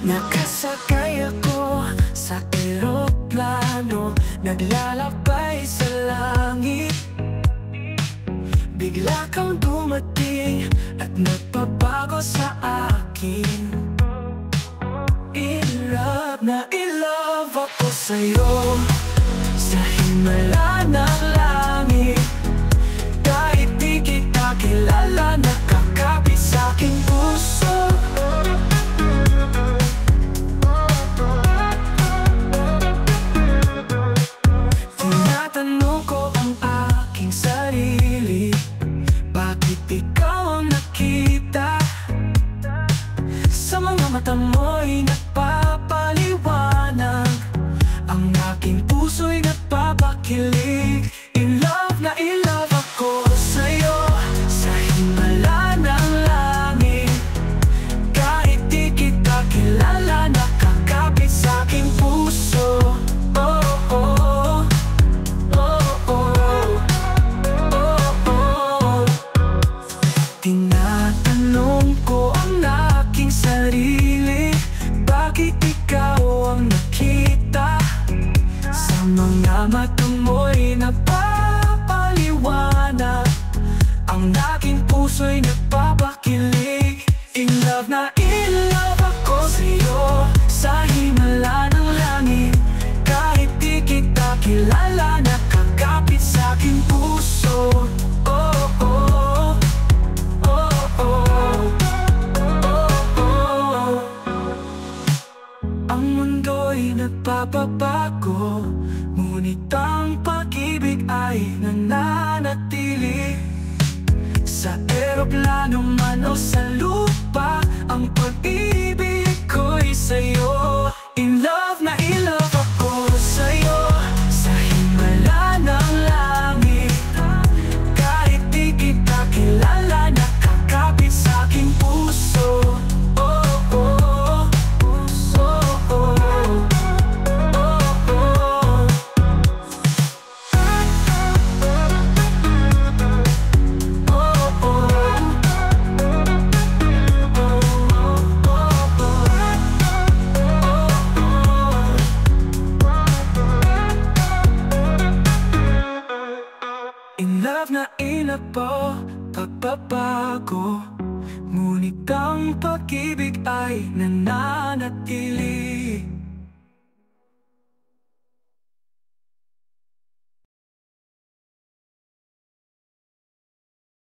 Nakasakay ako sa eroplano, naglalakbay sa langit. Bigla kang dumating at nagpabago sa akin. In love ako sa'yo, sa himala ng langit. Kahit di kita kilala, nakakapit sa'king puso. Tinatanong ko ang aking sarili, bakit ikaw ang nakita? Sa mga mata mo'y nagpapaliwanag, ang aking puso'y nagpapakilig. In love ako sa'yo, sa himala ng langit. Kahit di kita kilala, nakakapit sa'king puso. Oh, oh, oh, oh, oh, oh. Tinatanong ko ang aking sarili, bakit ikaw ang nakita? Sa mga mata mo'y napapaliwanag, ang aking puso'y nagpapakilig. In love ako sa'yo, sa himala ng langit. Kahit di kita kilala, nakakapit sa'king puso. Oh, oh, oh, oh, oh, oh. Ang mundo'y nagpapabago, ngunit ang pag-ibig ay nananatili. Sa eroplano man o sa lupa, ang pag-ibig ko'y sa'yo. In love ako sa'yo, sa himala ng langit. Kahit di kita kilala, nakakapit sa'king puso. Oh, oh, oh, oh, oh. In love po, pagbabago, ngunit ang pag-ibig ay nananatili.